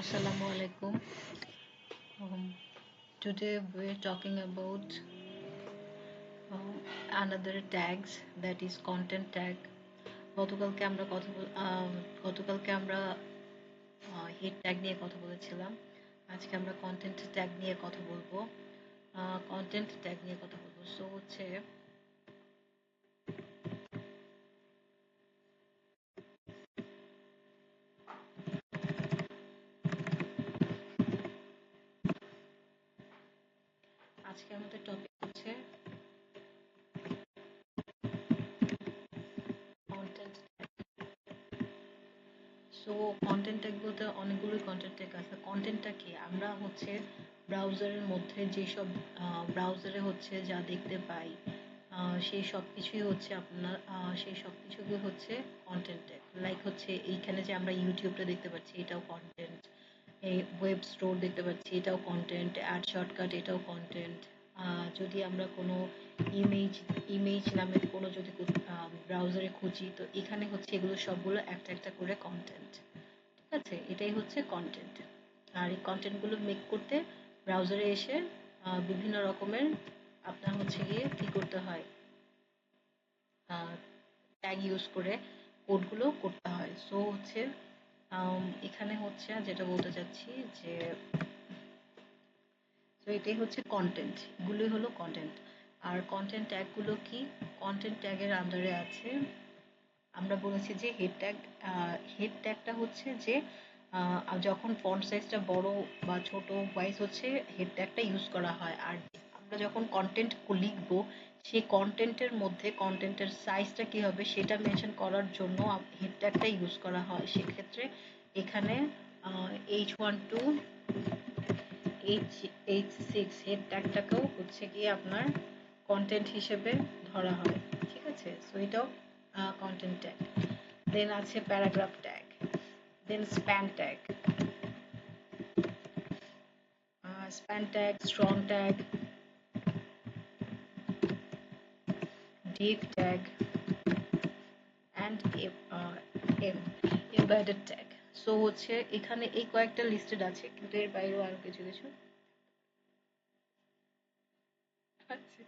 Assalamu alaikum. Um, Today we're talking about another tags, that is content tag. গতকালকে আমরা গতকালকে আমরা head tag নিয়ে কথা বলেছিলাম। আজকে আমরা কন্টেন্ট ট্যাগ নিয়ে কথা বলবো। কন্টেন্ট ট্যাগ নিয়ে কথা বলবো। সো হচ্ছে আজকে আমাদের টপিক হচ্ছে কন্টেন্ট। সো কন্টেন্ট ট্যাগ বলতে অনেকগুলোই কন্টেন্ট ট্যাগ আছে। কন্টেন্টটা কি? আমরা হচ্ছে ব্রাউজারের মধ্যে যেসব ব্রাউজারে হচ্ছে যা দেখতে পাই, সেই সব কিছুই হচ্ছে আপনার সেই সব কিছুকে হচ্ছে কন্টেন্ট ট্যাগ। লাইক হচ্ছে এইখানে যে আমরা ইউটিউবটা দেখতে পাচ্ছি, এটাও কন্টেন্ট। এই ওয়েব স্টোর দেখতে পাচ্ছি, এটাও কন্টেন্ট। অ্যাড শর্টকাট, এটাও কন্টেন্ট। যদি আমরা কোনো ইমেজ ইমেজ নামের কোনো যদি ব্রাউজারে খুঁজি, তো এখানে হচ্ছে এগুলো সবগুলো একটা একটা করে কন্টেন্ট। ঠিক আছে, এটাই হচ্ছে কন্টেন্ট। আর এই কন্টেন্টগুলো মেক করতে ব্রাউজারে এসে বিভিন্ন রকমের আপনার হচ্ছে গিয়ে কি করতে হয়, ট্যাগ ইউজ করে কোডগুলো করতে হয়। সো হচ্ছে এখানে হচ্ছে যেটা বলতে চাচ্ছি যে তো এটাই হচ্ছে কন্টেন্ট, এগুলোই হলো কন্টেন্ট। আর কন্টেন্ট ট্যাগগুলো কি? কন্টেন্ট ট্যাগের আন্ডারে আছে, আমরা বলেছি যে হেড ট্যাগ। হেড ট্যাগটা হচ্ছে যে যখন ফন্ট সাইজটা বড় বা ছোট ওয়াইজ হচ্ছে হেড ট্যাগটা ইউজ করা হয়। আর আমরা যখন কন্টেন্ট লিখবো, সেই কন্টেন্টের মধ্যে কন্টেন্টের সাইজটা কি হবে সেটা মেনশন করার জন্য হেড ট্যাগটা ইউজ করা হয়। সেক্ষেত্রে এখানে H12 H6 হেড ট্যাগটাকেও হচ্ছে গিয়ে আপনার কন্টেন্ট হিসেবে ধরা হয়। ঠিক আছে, সো এটাও কন্টেন্ট ট্যাগ। দেন আছে paragraph tag, then span tag, strong tag, div tag and embedded tag. So হচ্ছে এখানে এই কয়েকটা লিস্টেড আছে, কিন্তু এর বাইরেও আরো কিছু কিছু আছে।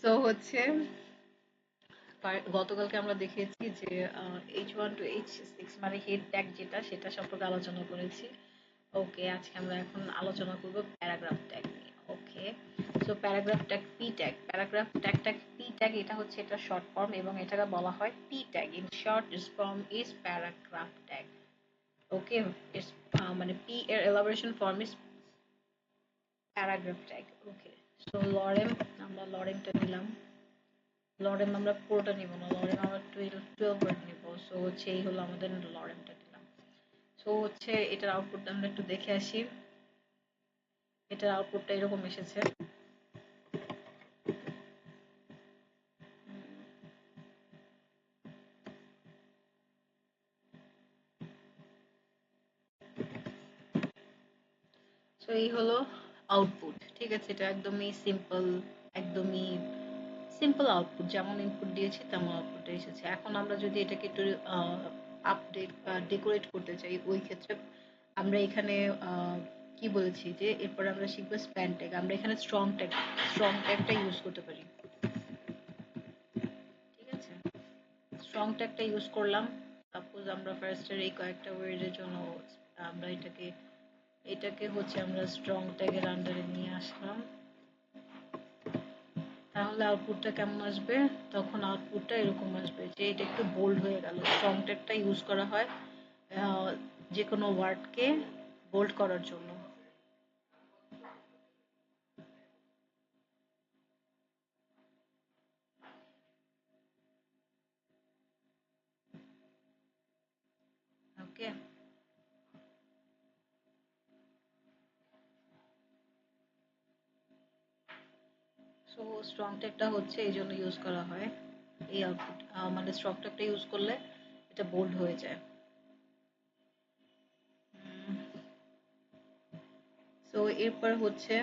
সো হচ্ছে গতকালকে আমরা দেখেছি যে H1 to H6 মানে হেড ট্যাগ যেটা, সেটা সম্পর্কে আলোচনা করেছি। ওকে, আজকে আমরা এখন আলোচনা করব প্যারাগ্রাফ ট্যাগ নিয়ে। Okay, so paragraph tag P tag, paragraph tag P tag, এটা হচ্ছে এটা শর্ট ফর্ম এবং এটাকে বলা হয় P tag. In short this form is paragraph tag. Okay, ইস মানে পি এর elaboration form is paragraph tag. Okay, so lorem, আমরা লরেমটা নিলাম। লরেম আমরা পুরোটা নিব না, লরেম আমরা 12 ওয়ার্ড নিব। সো হচ্ছে এই হলো আমাদের লরেমটা নিলাম। সো হচ্ছে এটার আউটপুটটা আমরা একটু দেখে আসি। এটার আউটপুটটা এরকম এসেছে। সো এই হলো আউটপুট। ঠিক আছে, এটা একদমই সিম্পল, একদমই সিম্পল আউটপুট। যেমন ইনপুট দিয়েছি তেমন আউটপুট এসেছে। এখন আমরা যদি এটাকে একটু আপডেট বা ডেকোরেট করতে চাই, ওই ক্ষেত্রে আমরা এখানে কি বলেছি যে এরপর আমরা শিখবো স্প্যান ট্যাগ। আমরা এখানে স্ট্রং ট্যাগটা ইউজ করতে পারি। ঠিক আছে, স্ট্রং ট্যাগটা ইউজ করলাম। সাপোজ আমরা ফার্স্টের এই কয়েকটা ওয়ার্ডের জন্য আমরা এটাকে হচ্ছে আমরা স্ট্রং ট্যাগের আন্ডারে নিয়ে আসলাম। তাহলে আউটপুটটা কেমন আসবে? তখন আউটপুটটা এরকম আসবে যে এটা একটু বোল্ড হয়ে গেল। স্ট্রং ট্যাগটা ইউজ করা হয় যে কোনো ওয়ার্ডকে বোল্ড করার জন্য। ওকে, সো স্ট্রং ট্যাগটা হচ্ছে এই জন্য ইউজ করা হয়। এই আউটপুট মানে স্ট্রং ট্যাগটা ইউজ করলে এটা বোল্ড হয়ে যায়। সো এরপর হচ্ছে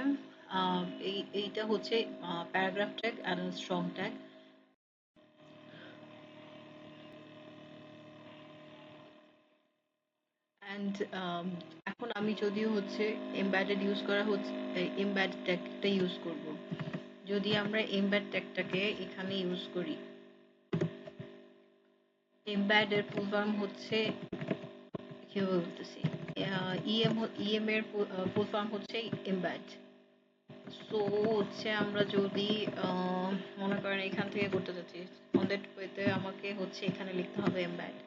এইটা হচ্ছে প্যারাগ্রাফ ট্যাগ আর স্ট্রং ট্যাগ। অ্যান্ড এখন আমি যদি হচ্ছে এমবেডেড ইউজ করা হচ্ছে, এমবেড ট্যাগটা ইউজ করব। যদি আমরা এমবেড ট্যাগটাকে এখানে ইউজ করি, এমবেড এর ফুল ফর্ম হচ্ছে কি বলতেছি, ইএম এর ফুল ফর্ম হচ্ছে এমবেড। সো হচ্ছে আমরা যদি মনে করেন এখান থেকে করতে যাচ্ছি অন দ্যাট ওয়েতে আমাকে হচ্ছে এখানে লিখতে হবে এমবেড।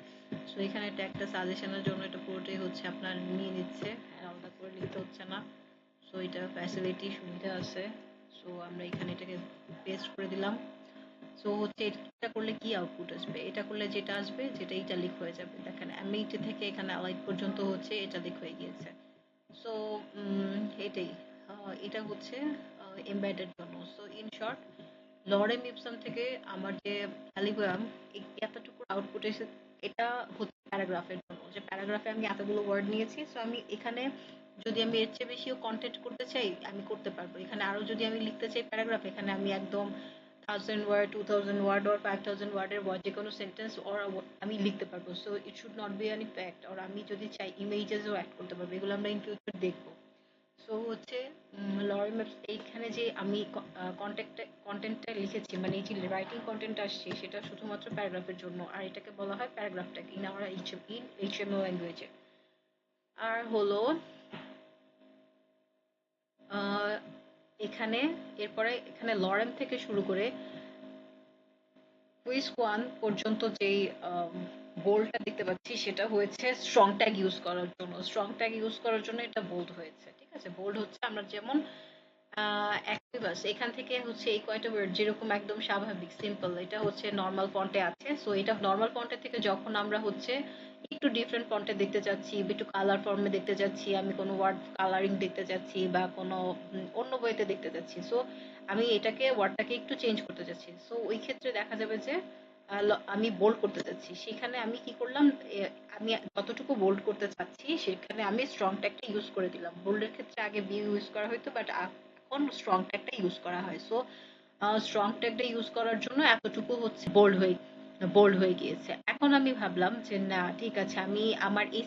সো এখানে ট্যাগটা সাজেশনের জন্য এটা পুরোটাই হচ্ছে আপনার নিয়ে নিচ্ছে, আলাদা করে লিখতে হচ্ছে না। সো এটা ফ্যাসিলিটি সুবিধা আছে। সো আমরা এখানে এটাকে পেস্ট করে দিলাম। সো হচ্ছে এটা করলে কি আউটপুট আসবে, এটা করলে যেটা আসবে যেটা ইটালিক হয়ে যাবে। দেখেন আমি এটা থেকে এখানে অ্যালাইট পর্যন্ত হচ্ছে ইটালিক হয়ে গিয়েছে। সো এটাই, এটা হচ্ছে এমবেডের জন্য। So in short, lorem Epson থেকে আমার যে অ্যালিগোয়াম এতটুকু আউটপুট এসে, এটা হচ্ছে প্যারাগ্রাফের জন্য, যে প্যারাগ্রাফে আমি এতগুলো ওয়ার্ড নিয়েছি। সো আমি এখানে যদি আমি এর চেয়ে বেশিও কন্টেন্ট করতে চাই আমি করতে পারবো। এখানে আরো যদি আমি লিখতে চাই প্যারাগ্রাফ, এখানে আমি একদম 1000 ওয়ার্ড, 2000 ওয়ার্ড ওর 5000 ওয়ার্ডের ওয়ার্ড যে কোনো সেন্টেন্স ওর আমি লিখতে পারবো। So it should not be any fact, আর আমি যদি চাই ইমেজেসও অ্যাড করতে পারবো। এগুলো আমরা ইন ফিউচার দেখবো। সো হচ্ছে লরি ম্যাপস এইখানে যে আমি কন্টেন্টটা লিখেছি, মানে এই যে রাইটিং কন্টেন্ট আসছে সেটা শুধুমাত্র প্যারাগ্রাফের জন্য, আর এটাকে বলা হয় paragraph tag in our HTML ল্যাঙ্গুয়েজে। আর হলো আহ, এখানে এরপরে এখানে লরেম থেকে শুরু করে কুইজ ওয়ান পর্যন্ত যেই বোল্ডটা দেখতে পাচ্ছি সেটা হয়েছে স্ট্রং ট্যাগ ইউজ করার জন্য। স্ট্রং ট্যাগ ইউজ করার জন্য এটা বোল্ড হয়েছে, ঠিক আছে। বোল্ড হচ্ছে আমরা যেমন বাস এখান থেকে হচ্ছে এই কয়টা ওয়ার্ড যেরকম একদম স্বাভাবিক সিম্পল, এটা হচ্ছে নর্মাল ফন্টে আছে। সো এটা নর্মাল ফন্টে থেকে যখন আমরা হচ্ছে একটু ডিফারেন্ট ফন্টে দেখতে চাচ্ছি, একটু কালার ফর্মে দেখতে চাচ্ছি, আমি কোনো ওয়ার্ড কালারিং দেখতে চাচ্ছি বা কোনো অন্য বইতে দেখতে চাচ্ছি, সো আমি এটাকে ওয়ার্ডটাকে একটু চেঞ্জ করতে চাচ্ছি। সো ওই ক্ষেত্রে দেখা যাবে যে আমি বোল্ড করতে চাচ্ছি, সেখানে আমি কি করলাম, আমি যতটুকু বোল্ড করতে চাচ্ছি সেখানে আমি স্ট্রং ট্যাগটা ইউজ করে দিলাম। বোল্ডের ক্ষেত্রে আগে বি ইউজ করা হতো, বাট এখন স্ট্রং ট্যাগটা ইউজ করা হয়। সো স্ট্রং ট্যাগটা ইউজ করার জন্য এতটুকু হচ্ছে বোল্ড হয়ে গিয়েছে। এখন আমি ভাবলাম যে না ঠিক আছে, আমি আমার এই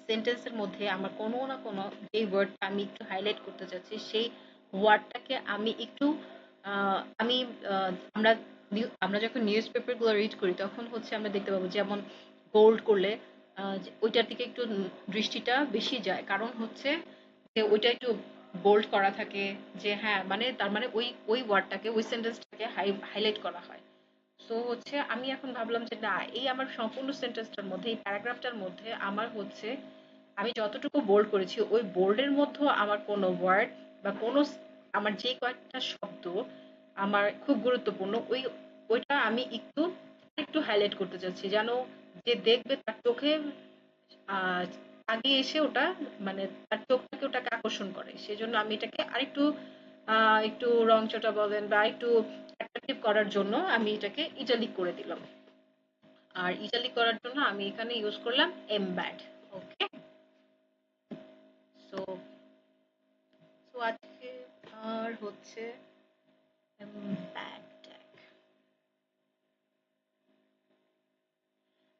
সেন্টেন্সের মধ্যে আমার কোনো না কোনো যে ওয়ার্ডটা আমি একটু হাইলাইট করতে চাচ্ছি সেই ওয়ার্ডটাকে আমি একটু আমি আমরা আমরা যখন নিউজ পেপার গুলো রিড করি তখন হচ্ছে আমরা দেখতে পাবো যেমন বোল্ড করলে ওইটার দিকে একটু দৃষ্টিটা বেশি যায়, কারণ হচ্ছে যে ওইটা একটু বোল্ড করা থাকে, যে হ্যাঁ মানে তার মানে ওই ওই ওয়ার্ডটাকে ওই সেন্টেন্সটাকে হাইলাইট করা হয়। সো হচ্ছে আমি এখন ভাবলাম যে না, এই আমার সম্পূর্ণ সেন্টেন্সটার মধ্যে এই প্যারাগ্রাফটার মধ্যে আমার হচ্ছে আমি যতটুকু বোল্ড করেছি ওই বোল্ডের মধ্যে আমার কোনো ওয়ার্ড বা কোনো আমার যে কয়েকটা শব্দ আমার খুব গুরুত্বপূর্ণ ওইটা আমি একটু একটু হাইলাইট করতে চাচ্ছি, যেন যে দেখবে তার চোখে আহ আগে এসে ওটা মানে তার চোখটাকে ওটাকে আকর্ষণ করে। সেজন্য আমি এটাকে আরেকটু একটু রংচটা বলেন বা একটু অ্যাট্রাকটিভ করার জন্য আমি এটাকে ইটালিক করে দিলাম। আর ইটালিক করার জন্য আমি এখানে ইউজ করলাম এমব্যাড। ওকে। সো সো আজকে আর হচ্ছে এমব্যাড।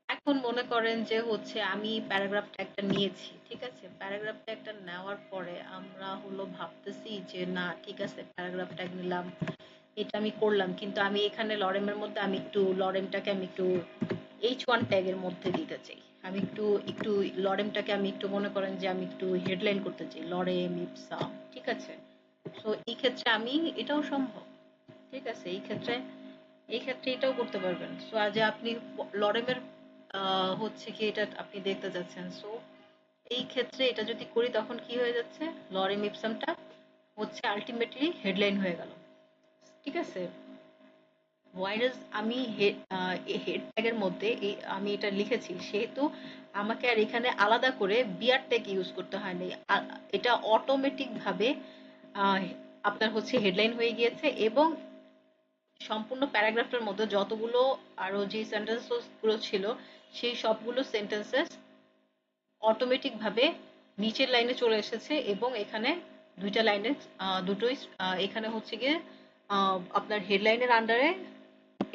এখন মনে করেন যে হচ্ছে আমি প্যারাগ্রাফ ট্যাগটা নিয়েছি, ঠিক আছে। প্যারাগ্রাফ ট্যাগটা নেওয়ার পরে আমরা হলো ভাবতেছি যে না ঠিক আছে প্যারাগ্রাফ ট্যাগ নিলাম, এটা আমি করলাম, কিন্তু আমি এখানে লরেমের মধ্যে আমি একটু লরেমটাকে আমি একটু H1 ট্যাগের মধ্যে দিতে চাই। আমি একটু একটু লরেমটাকে আমি একটু মনে করেন যে আমি একটু হেডলাইন করতে চাই লরেম ইপসাম, ঠিক আছে। তো এই ক্ষেত্রে আমি এটাও সম্ভব, ঠিক আছে। এই ক্ষেত্রে এটাও করতে পারবেন। সো আজ আপনি লরেমের হচ্ছে কি এটা আপনি দেখতে যাচ্ছেন। সো এই ক্ষেত্রে এটা যদি করি তখন কি হয়ে যাচ্ছে, লরেম ইপসামটা হচ্ছে আলটিমেটলি হেডলাইন হয়ে গেল, ঠিক আছে। ওয়াইরাস আমি হেড ট্যাগের মধ্যে আমি এটা লিখেছি সেহেতু আমাকে আর এখানে আলাদা করে বিআর ট্যাগ ইউজ করতে হয় নাই। এটা অটোমেটিক ভাবে আহ, আপনার হচ্ছে হেডলাইন হয়ে গিয়েছে, এবং সম্পূর্ণ প্যারাগ্রাফের মধ্যে যতগুলো আরো যে সেন্টেন্সেস গুলো ছিল সেই সবগুলো সেন্টেন্সেস অটোমেটিক ভাবে নিচের লাইনে চলে এসেছে, এবং এখানে দুইটা লাইনে দুটোই এখানে হচ্ছে গিয়ে আপনার হেডলাইনের আন্ডারে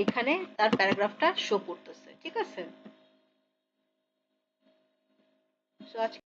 এখানে তার প্যারাগ্রাফটা শো করতেছে, ঠিক আছে। সো আজকে